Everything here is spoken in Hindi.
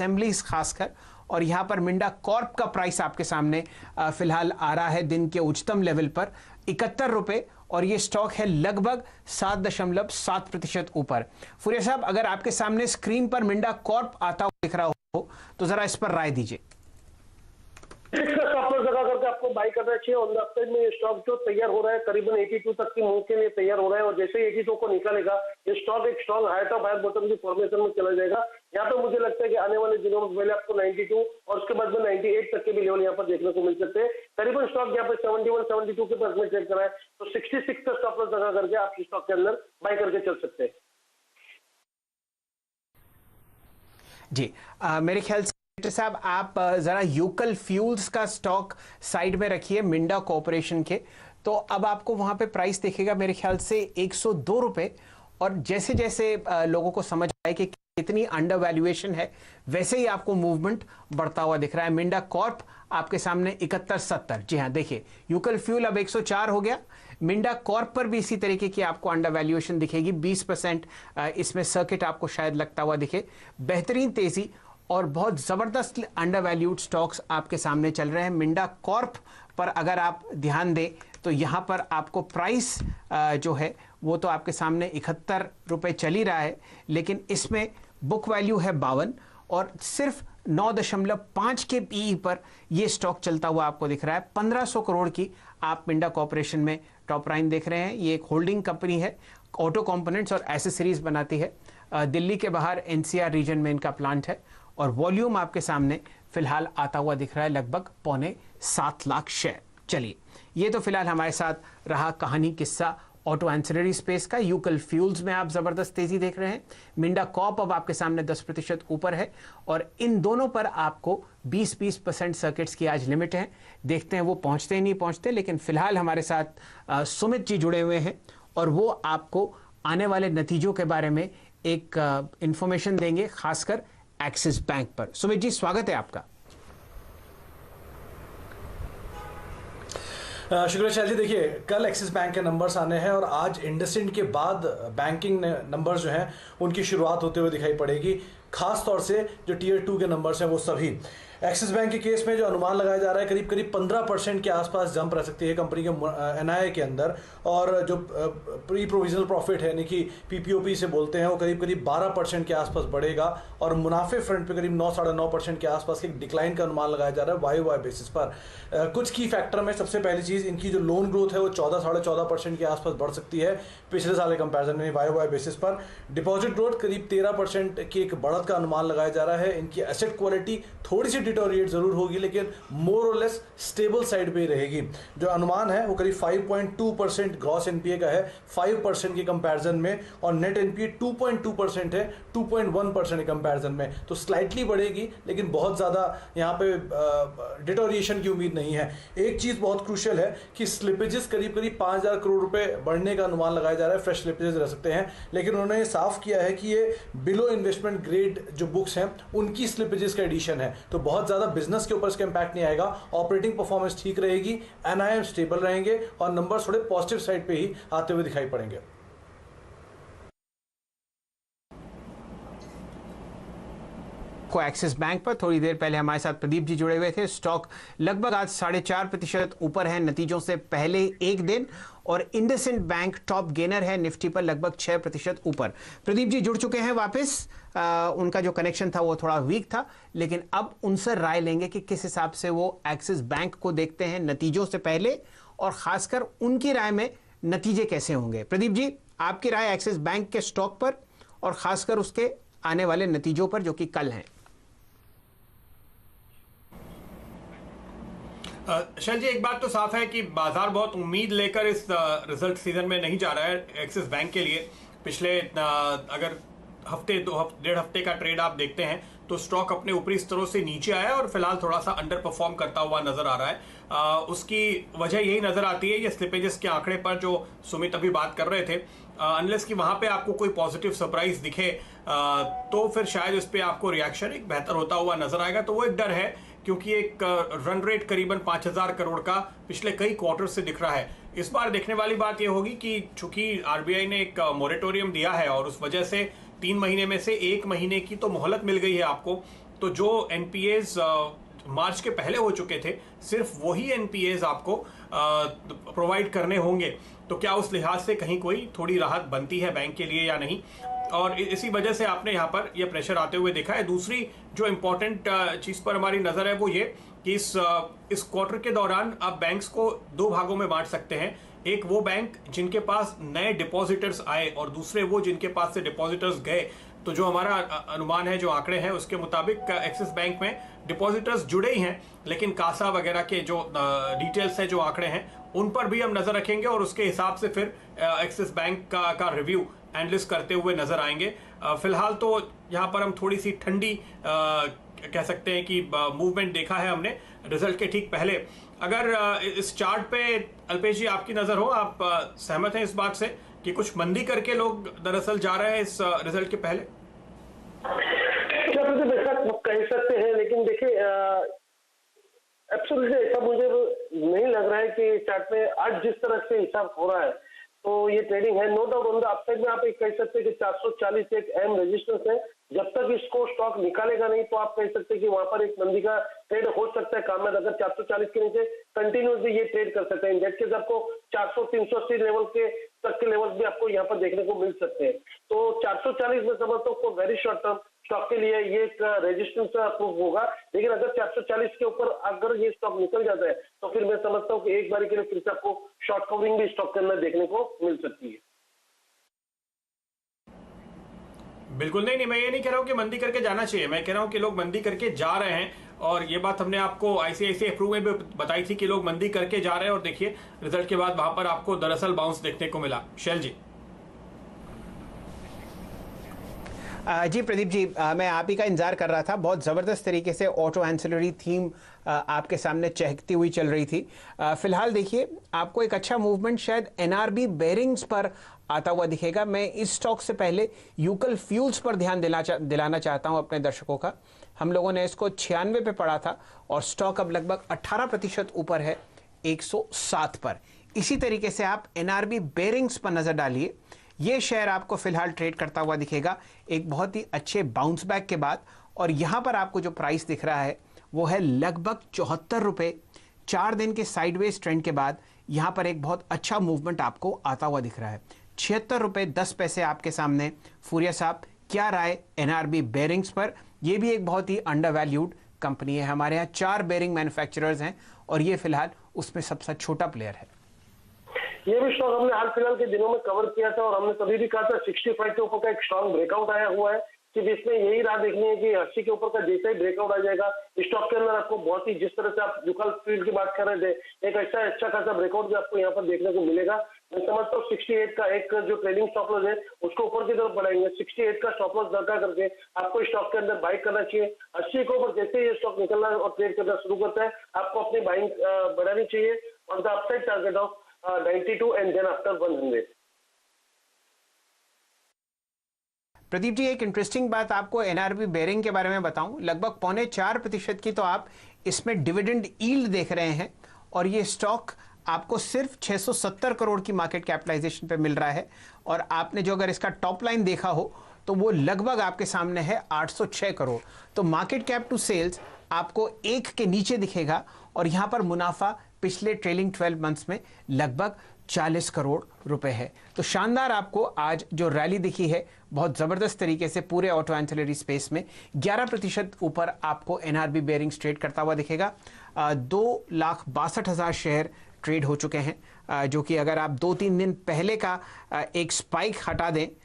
असेंबलीज खासकर, और यहाँ पर मिंडा कॉर्प का प्राइस आपके सामने फिलहाल आ रहा है दिन के उच्चतम लेवल पर 71 रुपए, और ये स्टॉक है लगभग 7.7% ऊपर। फुरिया साहब, अगर आपके सामने स्क्रीन पर मिंडा कॉर्प आता हुआ दिख रहा हो तो जरा इस पर राय दीजिए। स्टॉप लॉस लगा करके आपको बाई करना चाहिए। ऑन द अपसाइड में ये स्टॉक जो तैयार हो रहा है करीबन 82 तक की मूव के लिए तैयार हो रहा है, और जैसे ही 82 को निकालेगा ये स्टॉक एक strong high top high bottom की फॉर्मेशन में चला जाएगा। यहाँ पे मुझे लगता है कि आने वाले दिनों में पहले आपको 92 और उसके बाद में 98 तक के भी लेवल यहाँ पर देखने को मिल सकते हैं। करीबन स्टॉक यहाँ पे 71 72 के पास में ट्रेड करा है, तो 66 का स्टॉप लॉस लगा करके आप स्टॉक के अंदर बाई करके चल सकते हैं। जी मेरे ख्याल से साहब आप जरा यूकल फ्यूल्स का स्टॉक साइड में रखिए मिंडा कॉर्पोरेशन के, तो अब आपको वहां पे प्राइस दिखेगा मेरे ख्याल से 102 रुपए, और जैसे जैसे लोगों को समझ आए कि कितनी अंडर वैल्यूएशन है वैसे ही आपको मूवमेंट बढ़ता हुआ दिख रहा है। मिंडा कॉर्प आपके सामने 71.70, जी हाँ देखिए यूकल फ्यूल अब 104 हो गया। मिंडा कॉर्प पर भी इसी तरीके की आपको अंडर वैल्यूएशन दिखेगी, 20% इसमें सर्किट आपको शायद लगता हुआ दिखे। बेहतरीन तेजी और बहुत ज़बरदस्त अंडर वैल्यूड स्टॉक्स आपके सामने चल रहे हैं। मिंडा कॉर्प पर अगर आप ध्यान दें तो यहाँ पर आपको प्राइस जो है वो तो आपके सामने 71 रुपये चल ही रहा है, लेकिन इसमें बुक वैल्यू है 52 और सिर्फ 9.5 के पीई पर ये स्टॉक चलता हुआ आपको दिख रहा है। 1500 करोड़ की आप मिंडा कॉर्पोरेशन में टॉप लाइन देख रहे हैं। ये एक होल्डिंग कंपनी है, ऑटो कंपोनेंट्स और एसेसरीज बनाती है। दिल्ली के बाहर एनसीआर रीजन में इनका प्लांट है, और वॉल्यूम आपके सामने फिलहाल आता हुआ दिख रहा है लगभग 7.25 लाख शेयर। चलिए, ये तो फिलहाल हमारे साथ रहा कहानी किस्सा ऑटो एंसिलरी स्पेस का। यूकल फ्यूल्स में आप जबरदस्त तेजी देख रहे हैं। मिंडा कॉर्प अब आपके सामने 10% ऊपर है, और इन दोनों पर आपको 20% सर्किट्स की आज लिमिट है। देखते हैं वो पहुंचते ही नहीं पहुंचते, लेकिन फिलहाल हमारे साथ सुमित जी जुड़े हुए हैं, और वो आपको आने वाले नतीजों के बारे में एक इंफॉर्मेशन देंगे, खासकर एक्सिस बैंक पर। सुमित जी, स्वागत है आपका। शुक्रिया शैल जी। देखिए, कल एक्सिस बैंक के नंबर्स आने हैं, और आज इंडसइंड के बाद बैंकिंग नंबर्स जो हैं उनकी शुरुआत होते हुए दिखाई पड़ेगी। खास तौर से जो टीयर 2 के नंबर्स हैं वो सभी। एक्सिस बैंक के केस में जो अनुमान लगाया जा रहा है करीब 15% के आसपास जंप रह सकती है कंपनी के एनआईए के अंदर, और जो प्री प्रोविजनल प्रॉफिट है यानी कि पीपीओपी से बोलते हैं वो करीब 12% के आसपास बढ़ेगा, और मुनाफे फ्रंट पे करीब 9-9.5% के आसपास एक डिक्लाइन का अनुमान लगाया जा रहा है वाई बेसिस पर। कुछ की फैक्टर में सबसे पहली चीज़, इनकी जो लोन ग्रोथ है वो 14-14.5% के आसपास बढ़ सकती है पिछले साल के कंपेरिजन में वाई बेसिस पर। डिपॉजिट ग्रोथ करीब 13% की एक बढ़त का अनुमान लगाया जा रहा है। इनकी एसेट क्वालिटी थोड़ी सी डिटोरिएट जरूर होगी, लेकिन मोर और लेस स्टेबल साइड पे रहेगी। जो अनुमान है वो करीब 5.2% ग्रॉस एनपीए का है 5% के कंपैरिजन में, और नेट एनपीए 2.2% है 2.1% के कंपैरिजन में। तो स्लाइटली बढ़ेगी, लेकिन बहुत ज़्यादा यहाँ पे डिटोरिएशन की उम्मीद नहीं है। एक चीज़ बहुत क्रूशियल है कि स्लिपेजेस करीब 5,000 करोड़ रुपए बढ़ने का अनुमान लगाया जा रहा है। फ्रेश स्लिपेजेस रह सकते हैं, लेकिन उन्होंने साफ किया है कि ये बिलो इन्वेस्टमेंट ग्रेड जो बुक्स हैं उनकी स्लिपेजेस का एडिशन है, तो बहुत ज़्यादा बिजनेस के ऊपर इसका इंपैक्ट नहीं आएगा। ऑपरेटिंग परफॉर्मेंस ठीक रहेगी, एनआईएम स्टेबल रहेंगे, और नंबर थोड़े पॉजिटिव साइड पे ही आते हुए दिखाई पड़ेंगे। को एक्सिस बैंक पर थोड़ी देर पहले हमारे साथ प्रदीप जी जुड़े हुए थे। स्टॉक लगभग आज 4.5% ऊपर है नतीजों से पहले एक दिन, और इंडसइंड बैंक टॉप गेनर है निफ्टी पर लगभग 6% ऊपर। प्रदीप जी जुड़ चुके हैं वापस। उनका जो कनेक्शन था वो थोड़ा वीक था, लेकिन अब उनसे राय लेंगे कि किस हिसाब से वो एक्सिस बैंक को देखते हैं नतीजों से पहले, और खासकर उनकी राय में नतीजे कैसे होंगे। प्रदीप जी, आपकी राय एक्सिस बैंक के स्टॉक पर और खासकर उसके आने वाले नतीजों पर जो कि कल हैं। शैल जी, एक बात तो साफ है कि बाजार बहुत उम्मीद लेकर इस रिजल्ट सीजन में नहीं जा रहा है एक्सिस बैंक के लिए। पिछले अगर डेढ़ हफ्ते का ट्रेड आप देखते हैं तो स्टॉक अपने ऊपरी स्तरों से नीचे आया और फिलहाल थोड़ा सा अंडर परफॉर्म करता हुआ नजर आ रहा है। उसकी वजह यही नजर आती है ये स्लिपेजेस के आंकड़े पर जो सुमित अभी बात कर रहे थे। अनलेस कि वहां पे आपको कोई पॉजिटिव सरप्राइज दिखे तो फिर शायद इस पे आपको रिएक्शन एक बेहतर होता हुआ नजर आएगा। तो वो एक डर है, क्योंकि एक रन रेट करीबन 5,000 करोड़ का पिछले कई क्वार्टर से दिख रहा है। इस बार देखने वाली बात यह होगी कि चूंकि आरबीआई ने एक मोरेटोरियम दिया है और उस वजह से 3 महीने में से 1 महीने की तो मोहलत मिल गई है आपको, तो जो एनपीएज मार्च के पहले हो चुके थे सिर्फ वही एनपीएज आपको प्रोवाइड करने होंगे। तो क्या उस लिहाज से कहीं कोई थोड़ी राहत बनती है बैंक के लिए या नहीं, और इसी वजह से आपने यहाँ पर यह प्रेशर आते हुए देखा है। दूसरी जो इम्पोर्टेंट चीज़ पर हमारी नज़र है वो ये कि इस क्वार्टर के दौरान आप बैंक्स को दो भागों में बांट सकते हैं। एक वो बैंक जिनके पास नए डिपॉजिटर्स आए और दूसरे वो जिनके पास से डिपॉजिटर्स गए। तो जो हमारा अनुमान है, जो आंकड़े हैं, उसके मुताबिक एक्सिस बैंक में डिपॉजिटर्स जुड़े ही हैं, लेकिन कासा वगैरह के जो डिटेल्स है, जो आंकड़े हैं, उन पर भी हम नजर रखेंगे और उसके हिसाब से फिर एक्सिस बैंक का रिव्यू एनालिस्ट करते हुए नजर आएंगे। फिलहाल तो यहाँ पर हम थोड़ी सी ठंडी कह सकते हैं कि मूवमेंट देखा है हमने रिजल्ट के ठीक पहले। अगर इस चार्ट पे अल्पेश जी आपकी नजर हो, आप सहमत हैं इस बात से कि कुछ मंदी करके लोग दरअसल जा रहे हैं इस रिजल्ट के पहले? कह सकते हैं, लेकिन देखिए एब्सोल्युटली ऐसा मुझे नहीं लग रहा है कि चार्ट में आज जिस तरह से हिसाब हो रहा है तो ये ट्रेडिंग है। No doubt on the upside में आप एक कह सकते हैं कि 440 एक अहम रेजिस्टेंस है। जब तक इसको स्टॉक निकालेगा नहीं तो आप कह सकते हैं कि वहां पर एक मंदी का ट्रेड हो सकता है कामयाब। अगर 440 के नीचे कंटिन्यूसली ये ट्रेड कर सकते हैं, इन दैट केस आपको 400 380 लेवल के तक के लेवल्स भी आपको यहाँ पर देखने को मिल सकते हैं। तो 440 में समझता हूँ वेरी शॉर्ट टर्म स्टॉक के लिए ये एक रेजिस्टेंस प्रूफ होगा। लेकिन अगर 440 के ऊपर अगर ये स्टॉक निकल जाता है तो फिर मैं समझता हूँ कि एक बार के लिए फिर से आपको शॉर्ट कवरिंग भी स्टॉक के अंदर देखने को मिल सकती है। बिल्कुल नहीं, मैं ये नहीं कह रहा हूँ कि मंदी करके जाना चाहिए। मैं कह रहा हूँ कि लोग मंदी करके जा रहे हैं, और ये बात हमने आपको आईसीआईसीआई प्रू में भी बताई थी कि लोग मंदी करके जा रहे हैं, और देखिए रिजल्ट के बाद वहां पर आपको दरअसल बाउंस देखने को मिला। शैल जी। जी प्रदीप जी, मैं आप ही का इंतजार कर रहा था। बहुत ज़बरदस्त तरीके से ऑटो एंसिलरी थीम आपके सामने चहकती हुई चल रही थी। फिलहाल देखिए आपको एक अच्छा मूवमेंट शायद एनआरबी बेरिंग्स पर आता हुआ दिखेगा। मैं इस स्टॉक से पहले यूकल फ्यूल्स पर ध्यान दिलाना चाहता हूं अपने दर्शकों का। हम लोगों ने इसको 96 पे पढ़ा था और स्टॉक अब लगभग 18% ऊपर है 107 पर। इसी तरीके से आप एनआरबी बेरिंग्स पर नजर डालिए। ये शेयर आपको फिलहाल ट्रेड करता हुआ दिखेगा एक बहुत ही अच्छे बाउंस बैक के बाद, और यहां पर आपको जो प्राइस दिख रहा है वो है लगभग 74 रुपए। 4 दिन के साइडवेज ट्रेंड के बाद यहां पर एक बहुत अच्छा मूवमेंट आपको आता हुआ दिख रहा है। 76 रुपए 10 पैसे आपके सामने। फूरिया साहब, क्या राय एनआरबी बेरिंग्स पर? यह भी एक बहुत ही अंडर वैल्यूड कंपनी है। हमारे यहाँ 4 बेरिंग मैन्युफैक्चरर्स हैं और ये फिलहाल उसमें सबसे छोटा प्लेयर है। ये भी स्टॉक हमने हाल फिलहाल के दिनों में कवर किया था और हमने तभी भी कहा था 65 के ऊपर का एक स्ट्रॉन्ग ब्रेकआउट आया हुआ है कि जिसमें यही राह देखनी है कि 80 के ऊपर का जैसा ही ब्रेकआउट आ जाएगा स्टॉक के अंदर आपको बहुत ही, जिस तरह से आप यूकल फील्ड की बात कर रहे थे, एक अच्छा खासा ब्रेकआउट भी आपको यहाँ पर देखने को मिलेगा। मैं समझता हूँ 68 का एक जो ट्रेडिंग स्टॉप लॉस है उसको ऊपर की तरफ बढ़ाएंगे। 68 का स्टॉप लॉस दरकार करके आपको स्टॉक के अंदर बाइक करना चाहिए। 80 के ऊपर जैसे ये स्टॉक निकलना और ट्रेड करना शुरू करता है आपको अपनी बाइंग बढ़ानी चाहिए on the upside target of 92 and then after 100। Pradeep ji, एक इंटरेस्टिंग बात आपको एनआरबी बेरिंग के बारे में बताऊं। लगभग 4.25% की तो आप इसमें डिविडेंड यील्ड देख रहे हैं और ये स्टॉक आपको सिर्फ 670 करोड़ की मार्केट कैपिटलाइजेशन पे मिल रहा है। और आपने जो अगर इसका टॉप लाइन देखा हो तो वो लगभग आपके सामने है 806 करोड़। तो मार्केट कैप टू सेल्स आपको 1 के नीचे दिखेगा और यहां पर मुनाफा पिछले ट्रेलिंग 12 मंथ्स में लगभग 40 करोड़ रुपए है। तो शानदार आपको आज जो रैली दिखी है बहुत जबरदस्त तरीके से पूरे ऑटो एंसिलरी स्पेस में 11% ऊपर आपको एनआरबी बेरिंग्स ट्रेड करता हुआ दिखेगा। 2,62,000 शेयर ट्रेड हो चुके हैं, जो कि अगर आप 2-3 दिन पहले का एक स्पाइक हटा दें